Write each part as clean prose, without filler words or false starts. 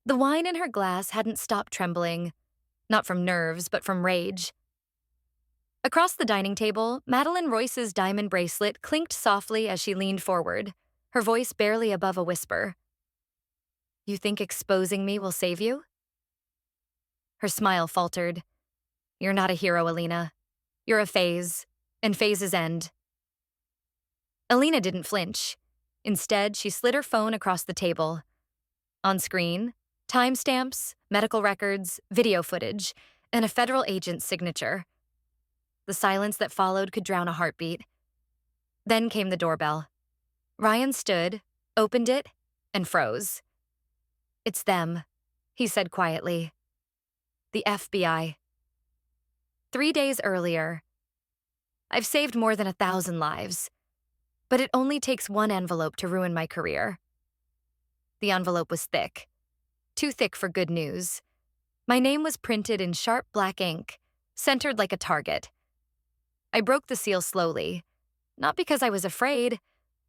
The wine in her glass hadn't stopped trembling, not from nerves, but from rage. Across the dining table, Madeline Royce's diamond bracelet clinked softly as she leaned forward, her voice barely above a whisper. "You think exposing me will save you?" Her smile faltered. "You're not a hero, Alina. You're a phase, and phases end." Alina didn't flinch. Instead, she slid her phone across the table. On screen, timestamps, medical records, video footage, and a federal agent's signature. The silence that followed could drown a heartbeat. Then came the doorbell. Ryan stood, opened it, and froze. "It's them," he said quietly. "The FBI." 3 days earlier. "I've saved more than 1,000 lives, but it only takes one envelope to ruin my career." The envelope was thick. Too thick for good news. My name was printed in sharp black ink, centered like a target. I broke the seal slowly, not because I was afraid,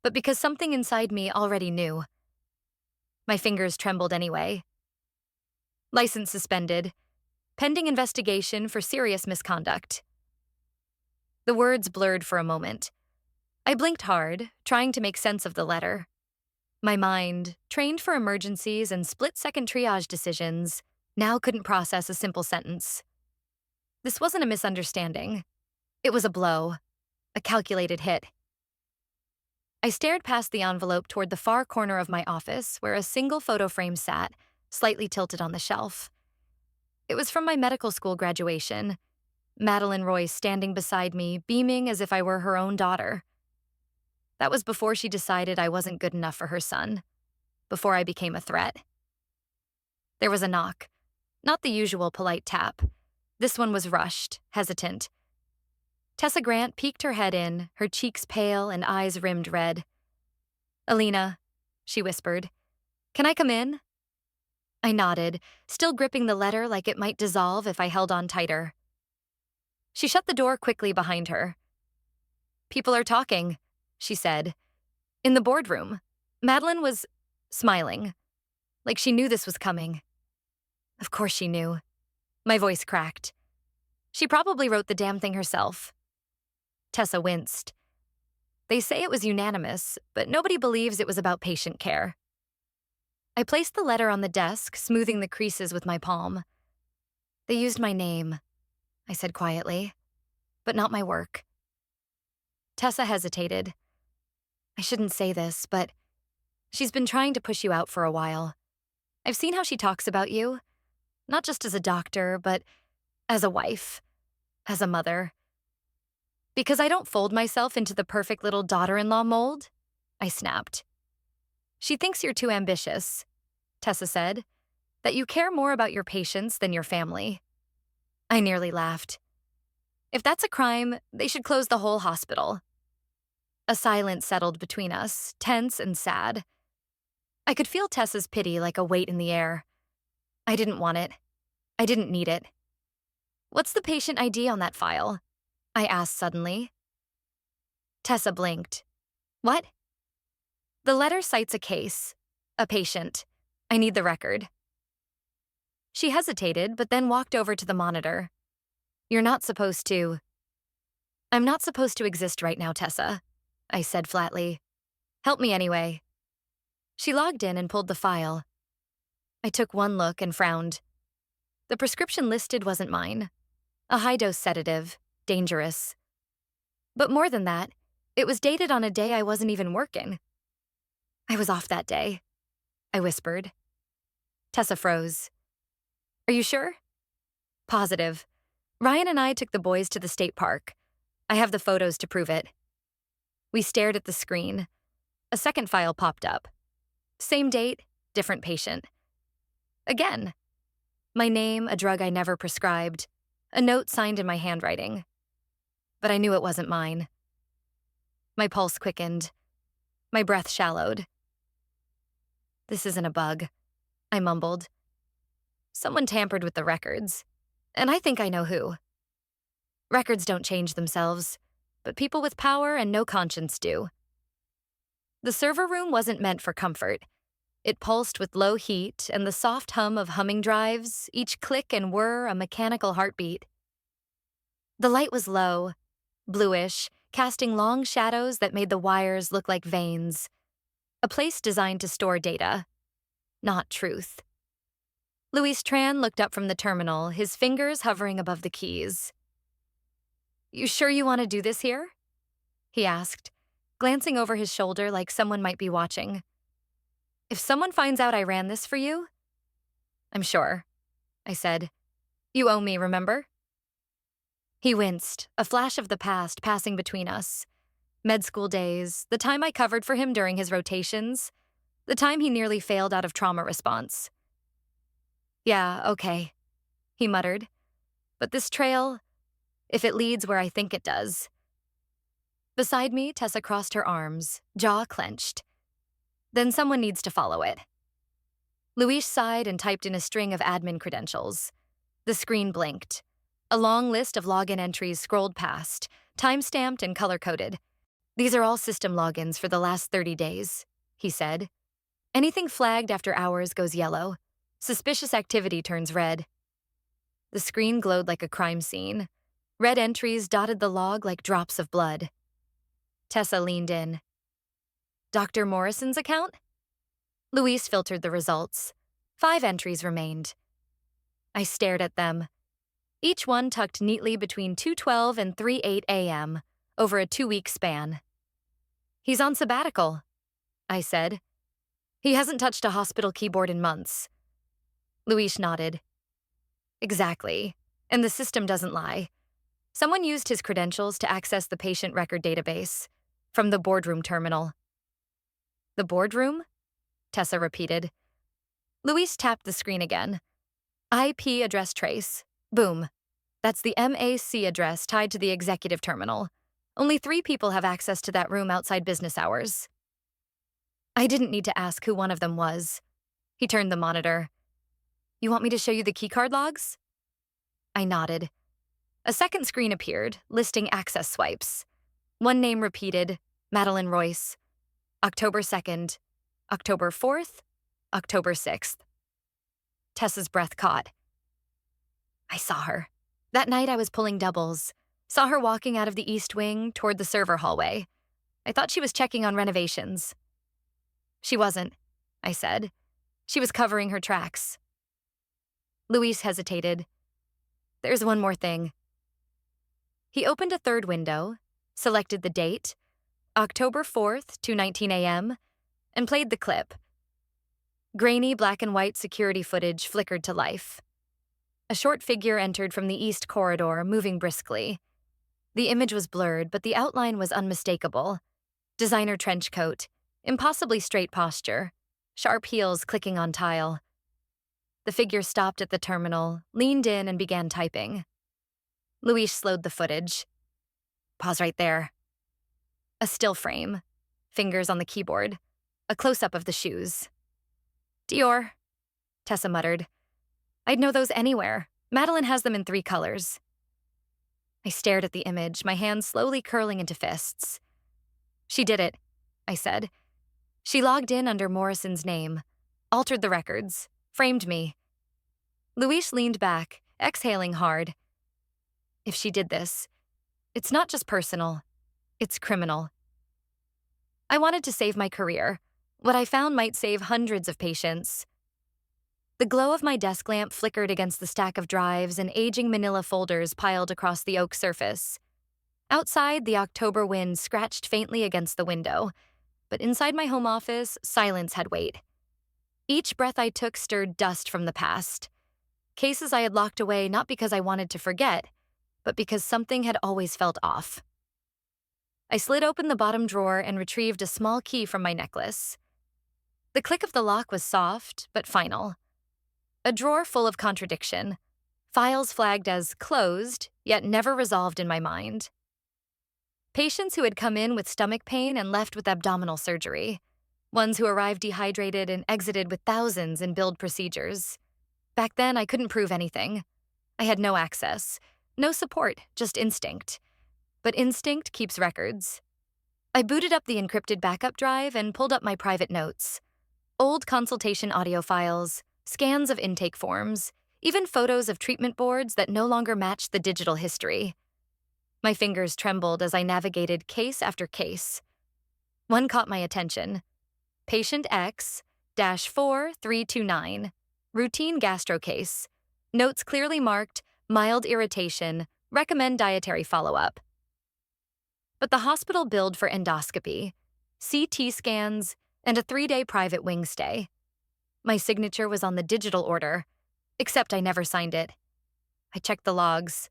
but because something inside me already knew. My fingers trembled anyway. "License suspended. Pending investigation for serious misconduct." The words blurred for a moment. I blinked hard, trying to make sense of the letter. My mind, trained for emergencies and split-second triage decisions, now couldn't process a simple sentence. This wasn't a misunderstanding. It was a blow, a calculated hit. I stared past the envelope toward the far corner of my office where a single photo frame sat, slightly tilted on the shelf. It was from my medical school graduation, Madeline Royce standing beside me, beaming as if I were her own daughter. That was before she decided I wasn't good enough for her son, before I became a threat. There was a knock, not the usual polite tap. This one was rushed, hesitant. Tessa Grant peeked her head in, her cheeks pale and eyes rimmed red. "Alina," she whispered, "can I come in?" I nodded, still gripping the letter like it might dissolve if I held on tighter. She shut the door quickly behind her. "People are talking," she said. "In the boardroom." Madeline was smiling, like she knew this was coming. Of course she knew. My voice cracked. "She probably wrote the damn thing herself." Tessa winced. "They say it was unanimous, but nobody believes it was about patient care." I placed the letter on the desk, smoothing the creases with my palm. "They used my name," I said quietly, "but not my work." Tessa hesitated. "I shouldn't say this, but she's been trying to push you out for a while. I've seen how she talks about you, not just as a doctor, but as a wife, as a mother. Because I don't fold myself into the perfect little daughter-in-law mold," I snapped. "She thinks you're too ambitious," Tessa said, "that you care more about your patients than your family." I nearly laughed. "If that's a crime, they should close the whole hospital." A silence settled between us, tense and sad. I could feel Tessa's pity like a weight in the air. I didn't want it. I didn't need it. "What's the patient ID on that file?" I asked suddenly. Tessa blinked. "What?" "The letter cites a case, a patient. I need the record." She hesitated, but then walked over to the monitor. "You're not supposed to." "I'm not supposed to exist right now, Tessa," I said flatly. "Help me anyway." She logged in and pulled the file. I took one look and frowned. The prescription listed wasn't mine. A high-dose sedative, dangerous. But more than that, it was dated on a day I wasn't even working. "I was off that day," I whispered. Tessa froze. "Are you sure?" "Positive. Ryan and I took the boys to the state park. I have the photos to prove it." We stared at the screen. A second file popped up. Same date, different patient. Again. My name, a drug I never prescribed, a note signed in my handwriting. But I knew it wasn't mine. My pulse quickened. My breath shallowed. "This isn't a bug," I mumbled. "Someone tampered with the records, and I think I know who." Records don't change themselves, but people with power and no conscience do. The server room wasn't meant for comfort. It pulsed with low heat and the soft hum of humming drives, each click and whir a mechanical heartbeat. The light was low, bluish, casting long shadows that made the wires look like veins. A place designed to store data, not truth. Luis Tran looked up from the terminal, his fingers hovering above the keys. "You sure you want to do this here?" he asked, glancing over his shoulder like someone might be watching. "If someone finds out I ran this for you?" "I'm sure," I said. "You owe me, remember?" He winced, a flash of the past passing between us. Med school days, the time I covered for him during his rotations, the time he nearly failed out of trauma response. "Yeah, okay," he muttered. "But this trail, if it leads where I think it does." Beside me, Tessa crossed her arms, jaw clenched. "Then someone needs to follow it." Luis sighed and typed in a string of admin credentials. The screen blinked. A long list of login entries scrolled past, time-stamped and color-coded. "These are all system logins for the last 30 days, he said. "Anything flagged after hours goes yellow. Suspicious activity turns red." The screen glowed like a crime scene. Red entries dotted the log like drops of blood. Tessa leaned in. "Dr. Morrison's account?" Luis filtered the results. 5 entries remained. I stared at them. Each one tucked neatly between 2:12 and 3:08 a.m., over a 2-week span. "He's on sabbatical," I said. "He hasn't touched a hospital keyboard in months." Luis nodded. "Exactly. And the system doesn't lie. Someone used his credentials to access the patient record database from the boardroom terminal." "The boardroom?" Tessa repeated. Luis tapped the screen again. "IP address trace. Boom. That's the MAC address tied to the executive terminal. Only 3 people have access to that room outside business hours." I didn't need to ask who one of them was. He turned the monitor. "You want me to show you the keycard logs?" I nodded. A second screen appeared, listing access swipes. One name repeated, Madeline Royce. October 2nd, October 4th, October 6th. Tessa's breath caught. I saw her. That night I was pulling doubles. Saw her walking out of the East Wing toward the server hallway. I thought she was checking on renovations. "She wasn't," I said. "She was covering her tracks." Luis hesitated. "There's one more thing." He opened a third window, selected the date, October 4th, 2:19 a.m., and played the clip. Grainy black and white security footage flickered to life. A short figure entered from the east corridor, moving briskly. The image was blurred, but the outline was unmistakable. Designer trench coat, impossibly straight posture, sharp heels clicking on tile. The figure stopped at the terminal, leaned in, and began typing. Luis slowed the footage. "Pause right there." A still frame, fingers on the keyboard, a close-up of the shoes. "Dior," Tessa muttered. "I'd know those anywhere. Madeline has them in 3 colors. I stared at the image, my hands slowly curling into fists. "She did it," I said. "She logged in under Morrison's name, altered the records, framed me." Luis leaned back, exhaling hard. "If she did this, it's not just personal, it's criminal." I wanted to save my career. What I found might save hundreds of patients. The glow of my desk lamp flickered against the stack of drives and aging manila folders piled across the oak surface. Outside, the October wind scratched faintly against the window, but inside my home office, silence had weight. Each breath I took stirred dust from the past. Cases I had locked away not because I wanted to forget, but because something had always felt off. I slid open the bottom drawer and retrieved a small key from my necklace. The click of the lock was soft, but final. A drawer full of contradiction. Files flagged as closed, yet never resolved in my mind. Patients who had come in with stomach pain and left with abdominal surgery. Ones who arrived dehydrated and exited with thousands in billed procedures. Back then, I couldn't prove anything. I had no access, no support, just instinct. But instinct keeps records. I booted up the encrypted backup drive and pulled up my private notes. Old consultation audio files, scans of intake forms, even photos of treatment boards that no longer matched the digital history. My fingers trembled as I navigated case after case. One caught my attention. Patient X-4329, routine gastro case. Notes clearly marked, mild irritation, recommend dietary follow-up. But the hospital billed for endoscopy, CT scans, and a 3-day private wing stay. My signature was on the digital order, except I never signed it. I checked the logs.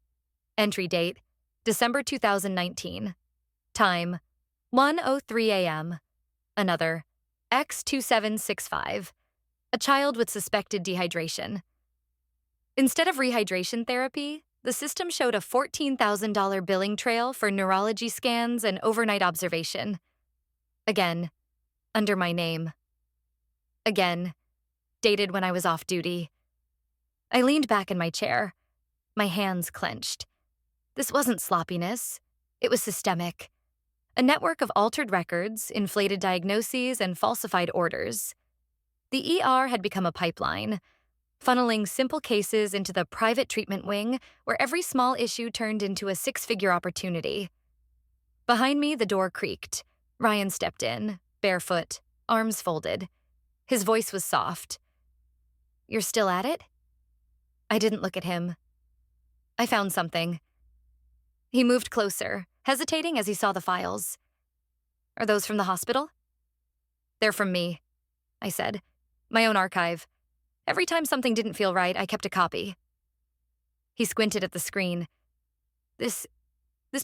Entry date, December 2019. Time, 1:03 a.m. Another, X2765, a child with suspected dehydration. Instead of rehydration therapy, the system showed a $14,000 billing trail for neurology scans and overnight observation. Again, under my name. Again, dated when I was off duty. I leaned back in my chair, my hands clenched. This wasn't sloppiness. It was systemic. A network of altered records, inflated diagnoses, and falsified orders. The ER had become a pipeline, funneling simple cases into the private treatment wing where every small issue turned into a 6-figure opportunity. Behind me, the door creaked. Ryan stepped in, barefoot, arms folded. His voice was soft. "You're still at it?" I didn't look at him. "I found something." He moved closer, hesitating as he saw the files. "Are those from the hospital?" "They're from me," I said. "My own archive. Every time something didn't feel right, I kept a copy." He squinted at the screen. This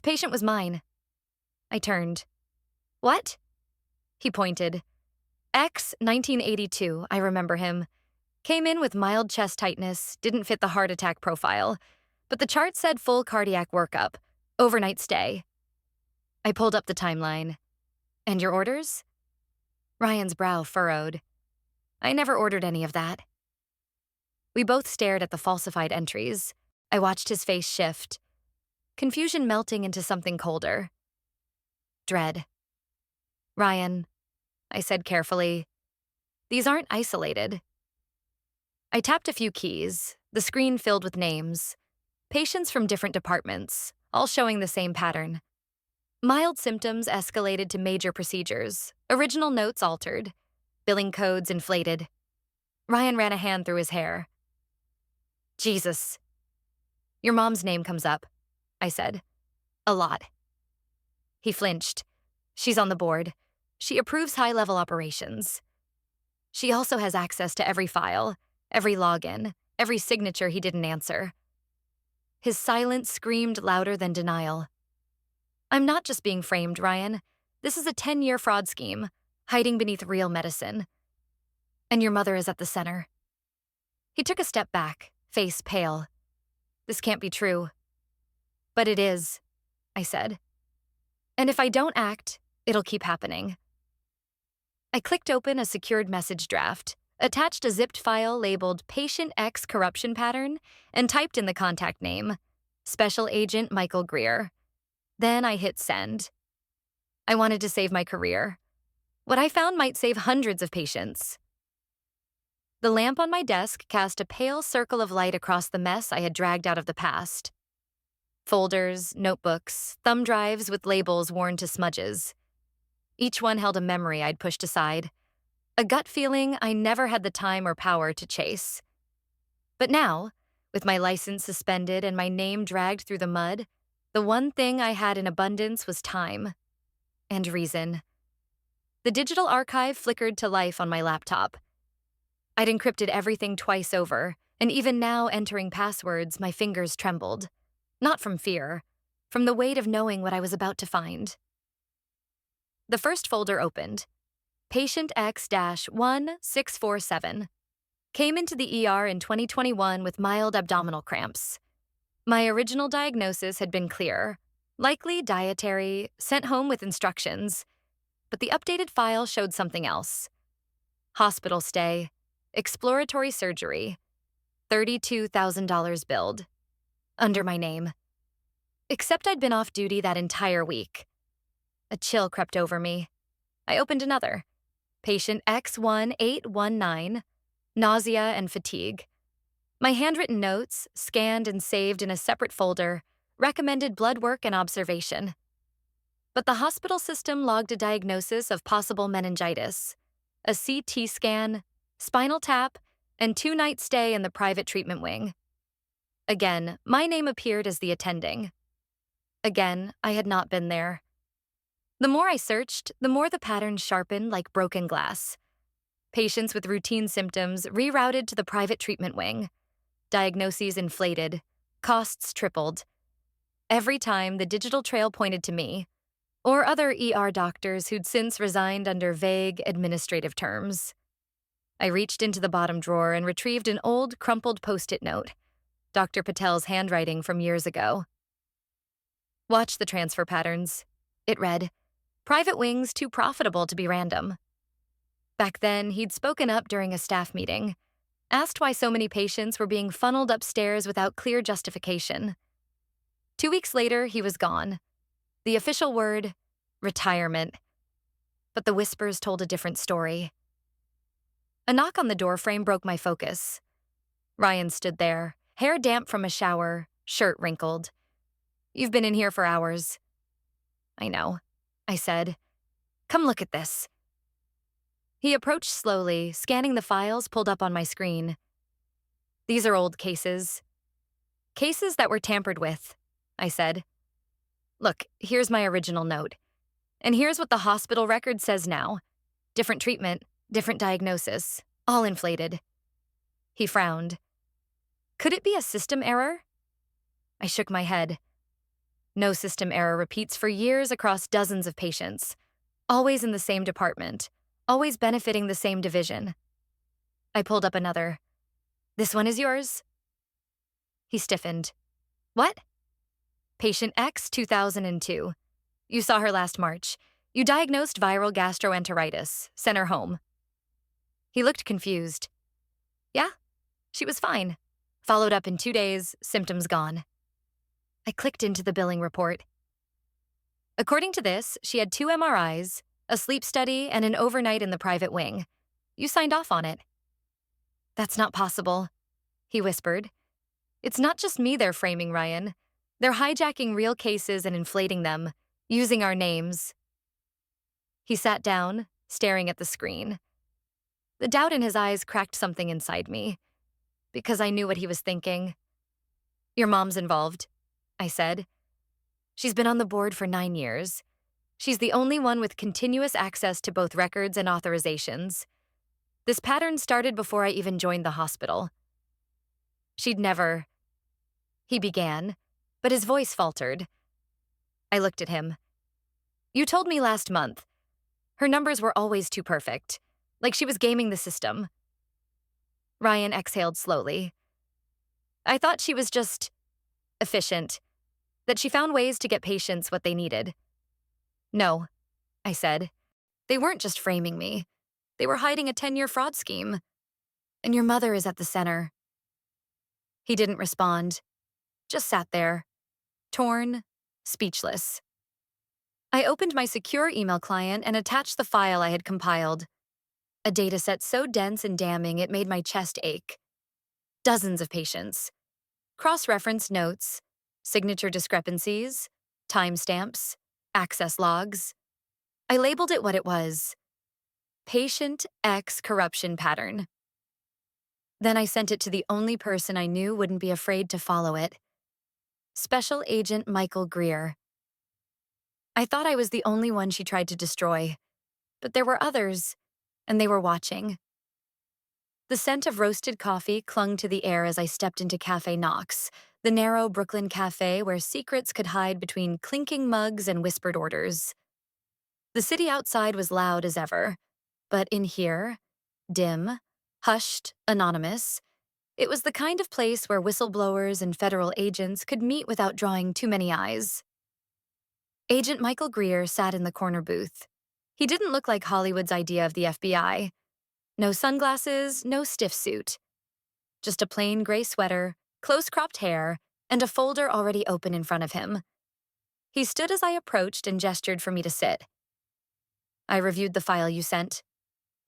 patient was mine." I turned. "What?" He pointed. X1982, I remember him. Came in with mild chest tightness, didn't fit the heart attack profile, but the chart said full cardiac workup, overnight stay. I pulled up the timeline. "And your orders?" Ryan's brow furrowed. "I never ordered any of that." We both stared at the falsified entries. I watched his face shift. Confusion melting into something colder. Dread. "Ryan," I said carefully, "these aren't isolated." I tapped a few keys, the screen filled with names. Patients from different departments, all showing the same pattern. Mild symptoms escalated to major procedures, original notes altered, billing codes inflated. Ryan ran a hand through his hair. "Jesus." "Your mom's name comes up," I said. "A lot." He flinched. "She's on the board. She approves high-level operations. She also has access to every file, every login, every signature he didn't answer." His silence screamed louder than denial. "I'm not just being framed, Ryan. This is a 10-year fraud scheme, hiding beneath real medicine. And your mother is at the center." He took a step back, face pale. "This can't be true." "But it is," I said. "And if I don't act, it'll keep happening." I clicked open a secured message draft, attached a zipped file labeled Patient X Corruption Pattern, and typed in the contact name, Special Agent Michael Greer. Then I hit send. I wanted to save my career. What I found might save hundreds of patients. The lamp on my desk cast a pale circle of light across the mess I had dragged out of the past. Folders, notebooks, thumb drives with labels worn to smudges. Each one held a memory I'd pushed aside, a gut feeling I never had the time or power to chase. But now, with my license suspended and my name dragged through the mud, the one thing I had in abundance was time and reason. The digital archive flickered to life on my laptop. I'd encrypted everything twice over, and even now entering passwords, my fingers trembled. Not from fear, from the weight of knowing what I was about to find. The first folder opened. Patient X-1647. Came into the ER in 2021 with mild abdominal cramps. My original diagnosis had been clear, likely dietary, sent home with instructions, but the updated file showed something else. Hospital stay, exploratory surgery, $32,000 billed, under my name. Except I'd been off duty that entire week. A chill crept over me. I opened another. Patient X1819, nausea and fatigue. My handwritten notes, scanned and saved in a separate folder, recommended blood work and observation. But the hospital system logged a diagnosis of possible meningitis, a CT scan, spinal tap, and 2-night stay in the private treatment wing. Again, my name appeared as the attending. Again, I had not been there. The more I searched, the more the patterns sharpened like broken glass. Patients with routine symptoms rerouted to the private treatment wing. Diagnoses inflated. Costs tripled. Every time, the digital trail pointed to me, or other ER doctors who'd since resigned under vague administrative terms. I reached into the bottom drawer and retrieved an old, crumpled Post-it note, Dr. Patel's handwriting from years ago. Watch the transfer patterns. It read, "Private wings too profitable to be random." Back then, he'd spoken up during a staff meeting, asked why so many patients were being funneled upstairs without clear justification. 2 weeks later, he was gone. The official word, retirement. But the whispers told a different story. A knock on the doorframe broke my focus. Ryan stood there, hair damp from a shower, shirt wrinkled. "You've been in here for hours." "I know," I said. "Come look at this." He approached slowly, scanning the files pulled up on my screen. "These are old cases. Cases that were tampered with," I said. "Look, here's my original note. And here's what the hospital record says now. Different treatment, different diagnosis, all inflated." He frowned. "Could it be a system error?" I shook my head. No system error repeats for years across dozens of patients, always in the same department, always benefiting the same division. I pulled up another. "This one is yours?" He stiffened. "What?" "Patient X 2002. You saw her last March. You diagnosed viral gastroenteritis, sent her home." He looked confused. "Yeah, she was fine. Followed up in 2 days, symptoms gone." I clicked into the billing report. "According to this, she had 2 MRIs, a sleep study, and an overnight in the private wing. You signed off on it." "That's not possible," he whispered. "It's not just me they're framing, Ryan. They're hijacking real cases and inflating them, using our names." He sat down, staring at the screen. The doubt in his eyes cracked something inside me, because I knew what he was thinking. "Your mom's involved," I said. "She's been on the board for 9 years. She's the only one with continuous access to both records and authorizations. This pattern started before I even joined the hospital." "She'd never—" he began, but his voice faltered. I looked at him. "You told me last month. Her numbers were always too perfect, like she was gaming the system." Ryan exhaled slowly. "I thought she was just efficient, that she found ways to get patients what they needed." "No," I said. "They weren't just framing me. They were hiding a 10-year fraud scheme. And your mother is at the center." He didn't respond, just sat there, torn, speechless. I opened my secure email client and attached the file I had compiled. A dataset so dense and damning it made my chest ache. Dozens of patients. Cross-referenced notes, signature discrepancies, timestamps, access logs. I labeled it what it was. Patient X corruption pattern. Then I sent it to the only person I knew wouldn't be afraid to follow it. Special Agent Michael Greer. I thought I was the only one she tried to destroy, but there were others, and they were watching. The scent of roasted coffee clung to the air as I stepped into Cafe Knox, the narrow Brooklyn cafe where secrets could hide between clinking mugs and whispered orders. The city outside was loud as ever, but in here, dim, hushed, anonymous, it was the kind of place where whistleblowers and federal agents could meet without drawing too many eyes. Agent Michael Greer sat in the corner booth. He didn't look like Hollywood's idea of the FBI. No sunglasses, no stiff suit. Just a plain gray sweater, close-cropped hair, and a folder already open in front of him. He stood as I approached and gestured for me to sit. "I reviewed the file you sent,"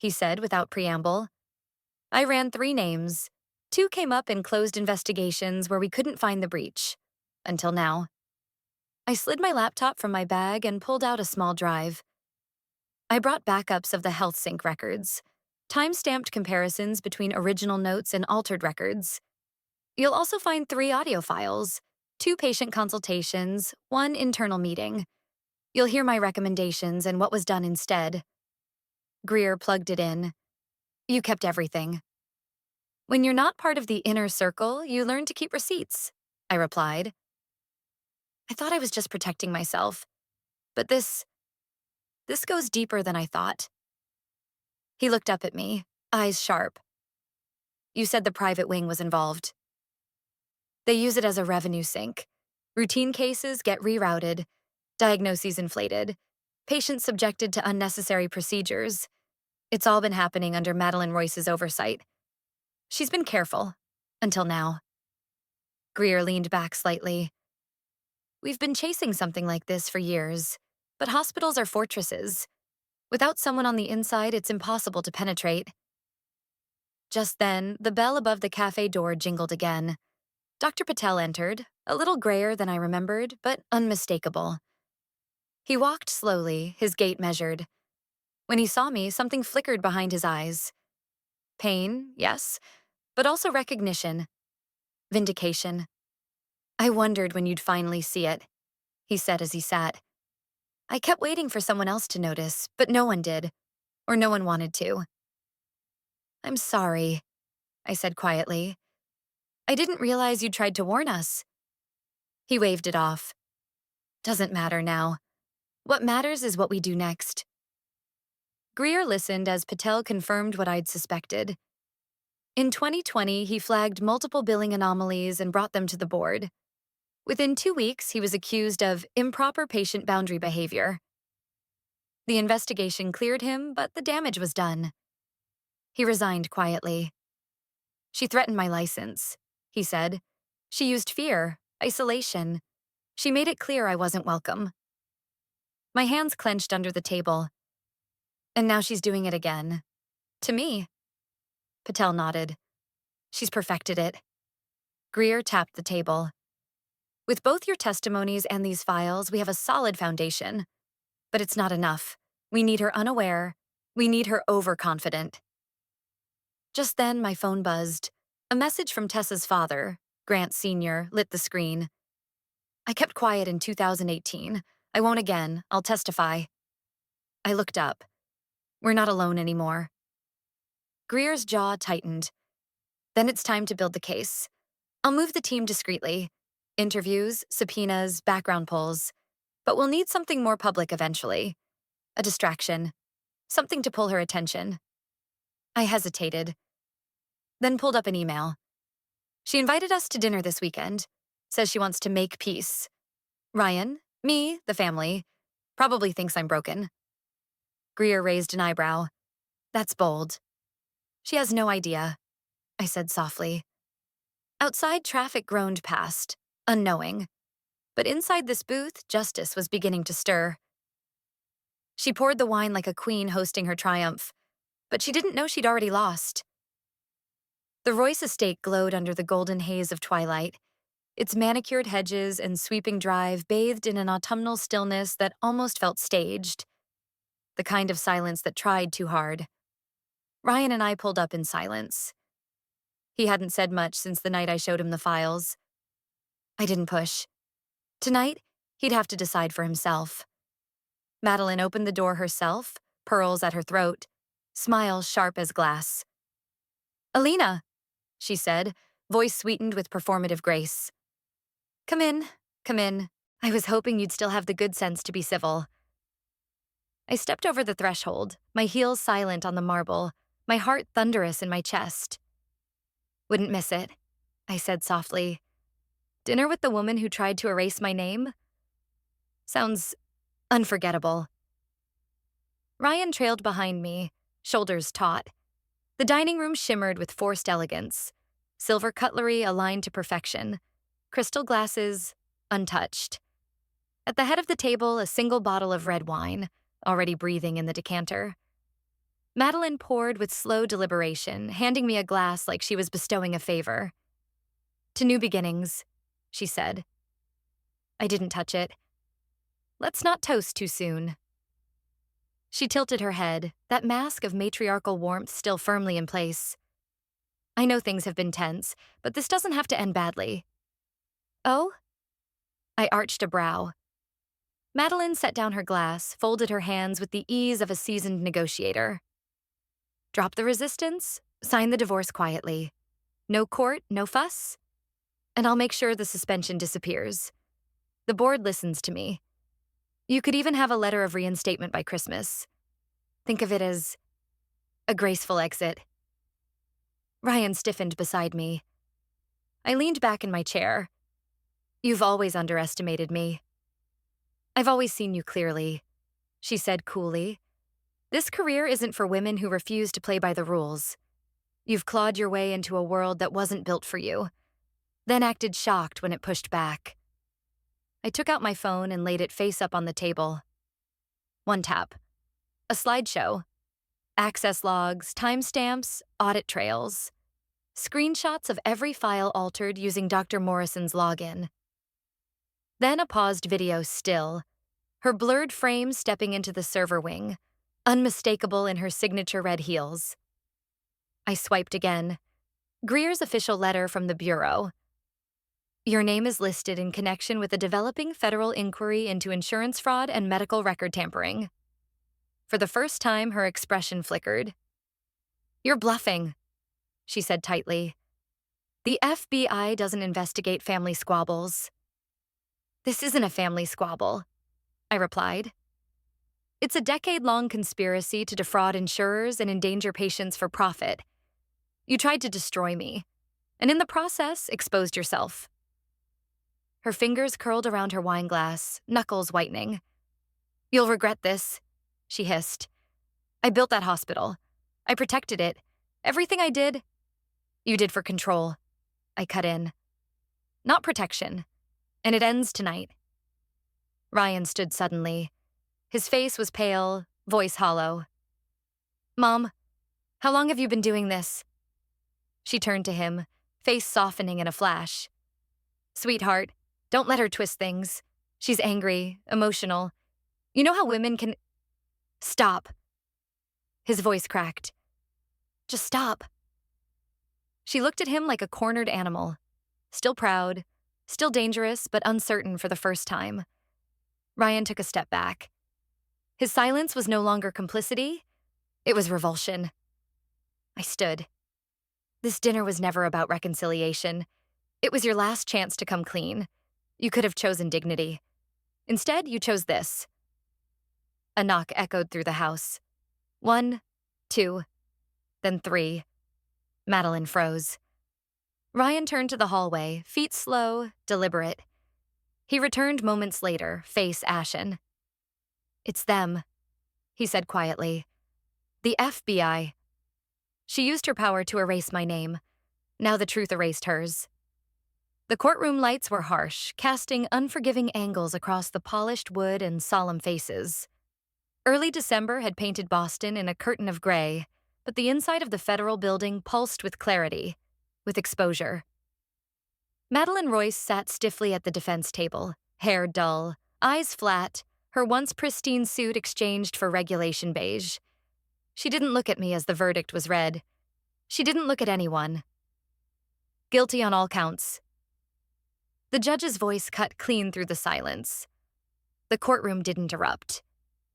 he said without preamble. I ran 3 names. 2 came up in closed investigations where we couldn't find the breach. Until now. I slid my laptop from my bag and pulled out a small drive. I brought backups of the health sync records, time-stamped comparisons between original notes and altered records. You'll also find 3 audio files, 2 patient consultations, 1 internal meeting. You'll hear my recommendations and what was done instead. Greer plugged it in. You kept everything. When you're not part of the inner circle, you learn to keep receipts, I replied. I thought I was just protecting myself, but this goes deeper than I thought. He looked up at me, eyes sharp. You said the private wing was involved. They use it as a revenue sink. Routine cases get rerouted, diagnoses inflated, patients subjected to unnecessary procedures. It's all been happening under Madeline Royce's oversight. She's been careful, until now. Greer leaned back slightly. We've been chasing something like this for years, but hospitals are fortresses. Without someone on the inside, it's impossible to penetrate. Just then, the bell above the cafe door jingled again. Dr. Patel entered, a little grayer than I remembered, but unmistakable. He walked slowly, his gait measured. When he saw me, something flickered behind his eyes. Pain, yes, but also recognition. Vindication. I wondered when you'd finally see it, he said as he sat. I kept waiting for someone else to notice, but no one did, or no one wanted to. I'm sorry, I said quietly. I didn't realize you'd tried to warn us. He waved it off. Doesn't matter now. What matters is what we do next. Greer listened as Patel confirmed what I'd suspected. In 2020, he flagged multiple billing anomalies and brought them to the board. Within 2 weeks, he was accused of improper patient boundary behavior. The investigation cleared him, but the damage was done. He resigned quietly. She threatened my license, he said. She used fear, isolation. She made it clear I wasn't welcome. My hands clenched under the table. And now she's doing it again. To me. Patel nodded. She's perfected it. Greer tapped the table. With both your testimonies and these files, we have a solid foundation. But it's not enough. We need her unaware. We need her overconfident. Just then, my phone buzzed. A message from Tessa's father, Grant Sr., lit the screen. I kept quiet in 2018. I won't again. I'll testify. I looked up. We're not alone anymore. Greer's jaw tightened. Then it's time to build the case. I'll move the team discreetly. Interviews, subpoenas, background pulls. But we'll need something more public eventually. A distraction. Something to pull her attention. I hesitated. Then pulled up an email. She invited us to dinner this weekend. Says she wants to make peace. Ryan, me, the family, probably thinks I'm broken. Greer raised an eyebrow. That's bold. She has no idea, I said softly. Outside, traffic groaned past, unknowing. But inside this booth, justice was beginning to stir. She poured the wine like a queen hosting her triumph, but she didn't know she'd already lost. The Royce estate glowed under the golden haze of twilight, its manicured hedges and sweeping drive bathed in an autumnal stillness that almost felt staged. The kind of silence that tried too hard. Ryan and I pulled up in silence. He hadn't said much since the night I showed him the files. I didn't push. Tonight, he'd have to decide for himself. Madeline opened the door herself, pearls at her throat, smile sharp as glass. Alina, she said, voice sweetened with performative grace. Come in, come in. I was hoping you'd still have the good sense to be civil. I stepped over the threshold, my heels silent on the marble, my heart thunderous in my chest. Wouldn't miss it, I said softly. Dinner with the woman who tried to erase my name? Sounds unforgettable. Ryan trailed behind me, shoulders taut. The dining room shimmered with forced elegance. Silver cutlery aligned to perfection. Crystal glasses, untouched. At the head of the table, a single bottle of red wine, already breathing in the decanter. Madeline poured with slow deliberation, handing me a glass like she was bestowing a favor. "To new beginnings," she said. I didn't touch it. "Let's not toast too soon." She tilted her head, that mask of matriarchal warmth still firmly in place. "I know things have been tense, but this doesn't have to end badly." "Oh?" I arched a brow. Madeline set down her glass, folded her hands with the ease of a seasoned negotiator. "Drop the resistance, sign the divorce quietly. No court, no fuss. And I'll make sure the suspension disappears. The board listens to me. You could even have a letter of reinstatement by Christmas. Think of it as a graceful exit." Ryan stiffened beside me. I leaned back in my chair. "You've always underestimated me." "I've always seen you clearly," she said coolly. "This career isn't for women who refuse to play by the rules. You've clawed your way into a world that wasn't built for you, then acted shocked when it pushed back." I took out my phone and laid it face up on the table. One tap. A slideshow. Access logs, timestamps, audit trails. Screenshots of every file altered using Dr. Morrison's login. Then a paused video still, her blurred frame stepping into the server wing, unmistakable in her signature red heels. I swiped again. Greer's official letter from the Bureau. "Your name is listed in connection with a developing federal inquiry into insurance fraud and medical record tampering." For the first time, her expression flickered. "You're bluffing," she said tightly. "The FBI doesn't investigate family squabbles." "This isn't a family squabble," I replied. "It's a decade-long conspiracy to defraud insurers and endanger patients for profit. You tried to destroy me, and in the process, exposed yourself." Her fingers curled around her wine glass, knuckles whitening. "You'll regret this," she hissed. "I built that hospital. I protected it. Everything I did, you did for control." I cut in. "Not protection. And it ends tonight." Ryan stood suddenly. His face was pale, voice hollow. "Mom, how long have you been doing this?" She turned to him, face softening in a flash. "Sweetheart, don't let her twist things. She's angry, emotional. You know how women can—" "Stop." His voice cracked. "Just stop." She looked at him like a cornered animal, still proud, still dangerous, but uncertain for the first time. Ryan took a step back. His silence was no longer complicity, it was revulsion. I stood. "This dinner was never about reconciliation. It was your last chance to come clean. You could have chosen dignity. Instead, you chose this." A knock echoed through the house. 1, 2, then 3. Madeline froze. Ryan turned to the hallway, feet slow, deliberate. He returned moments later, face ashen. "It's them," he said quietly. "The FBI." She used her power to erase my name. Now the truth erased hers. The courtroom lights were harsh, casting unforgiving angles across the polished wood and solemn faces. Early December had painted Boston in a curtain of gray, but the inside of the federal building pulsed with clarity, with exposure. Madeline Royce sat stiffly at the defense table, hair dull, eyes flat, her once pristine suit exchanged for regulation beige. She didn't look at me as the verdict was read. She didn't look at anyone. "Guilty on all counts." The judge's voice cut clean through the silence. The courtroom didn't erupt.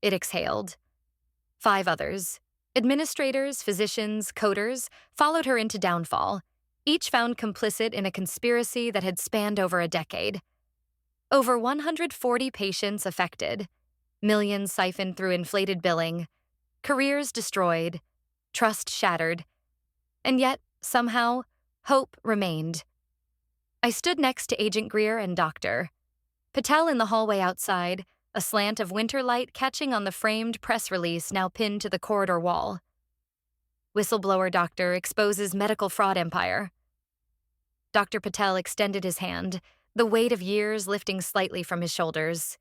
It exhaled. 5 others, administrators, physicians, coders, followed her into downfall, each found complicit in a conspiracy that had spanned over a decade. Over 140 patients affected, millions siphoned through inflated billing, careers destroyed, trust shattered. And yet, somehow, hope remained. I stood next to Agent Greer and Dr. Patel in the hallway outside, a slant of winter light catching on the framed press release now pinned to the corridor wall. "Whistleblower doctor exposes medical fraud empire." Dr. Patel extended his hand, the weight of years lifting slightly from his shoulders.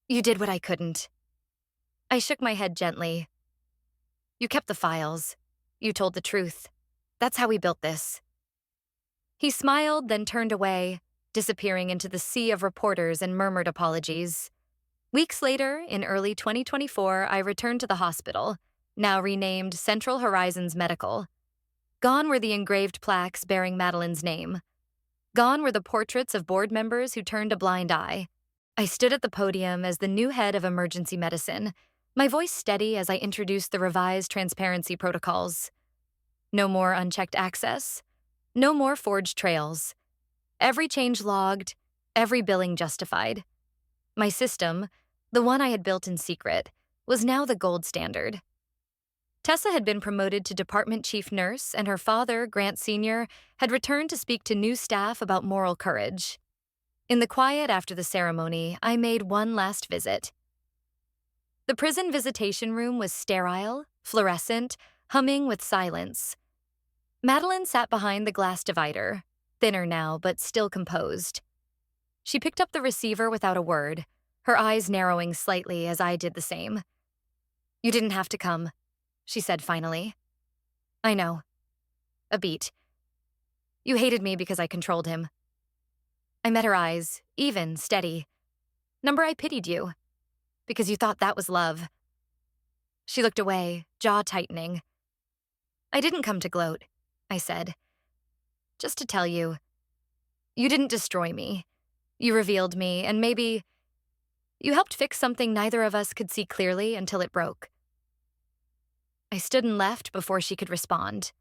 "You did what I couldn't." I shook my head gently. You kept the files. You told the truth. That's how we built this. He smiled, then turned away, disappearing into the sea of reporters and murmured apologies. Weeks later, in early 2024, I returned to the hospital, now renamed Central Horizons Medical. Gone were the engraved plaques bearing Madeline's name. Gone were the portraits of board members who turned a blind eye. I stood at the podium as the new head of emergency medicine, my voice steady as I introduced the revised transparency protocols. No more unchecked access. No more forged trails. Every change logged, every billing justified. My system, the one I had built in secret, was now the gold standard. Tessa had been promoted to department chief nurse, and her father, Grant Sr., had returned to speak to new staff about moral courage. In the quiet after the ceremony, I made one last visit. The prison visitation room was sterile, fluorescent, humming with silence. Madeline sat behind the glass divider, thinner now but still composed. She picked up the receiver without a word, her eyes narrowing slightly as I did the same. "You didn't have to come," she said finally. "I know." A beat. "You hated me because I controlled him." I met her eyes, even, steady. "Number, I pitied you. Because you thought that was love." She looked away, jaw tightening. "I didn't come to gloat," I said. "Just to tell you, you didn't destroy me. You revealed me, and maybe you helped fix something neither of us could see clearly until it broke." I stood and left before she could respond.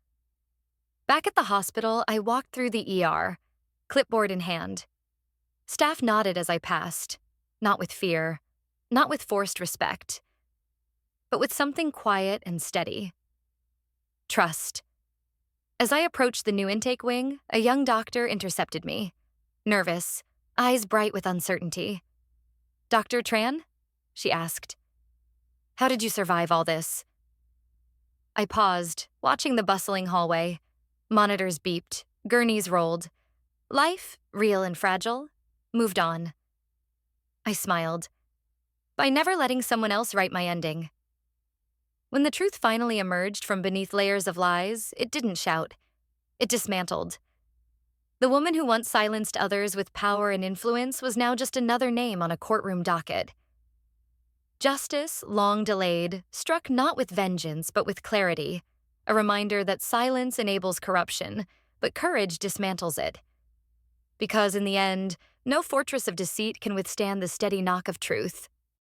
Back at the hospital, I walked through the ER, clipboard in hand. Staff nodded as I passed, not with fear, not with forced respect, but with something quiet and steady. Trust. As I approached the new intake wing, a young doctor intercepted me, nervous, eyes bright with uncertainty. "Dr. Tran?" she asked. "How did you survive all this?" I paused, watching the bustling hallway. Monitors beeped, gurneys rolled. Life, real and fragile, moved on. I smiled. By never letting someone else write my ending. When the truth finally emerged from beneath layers of lies, it didn't shout. It dismantled. The woman who once silenced others with power and influence was now just another name on a courtroom docket. Justice, long delayed, struck not with vengeance but with clarity, a reminder that silence enables corruption, but courage dismantles it. Because in the end, no fortress of deceit can withstand the steady knock of truth.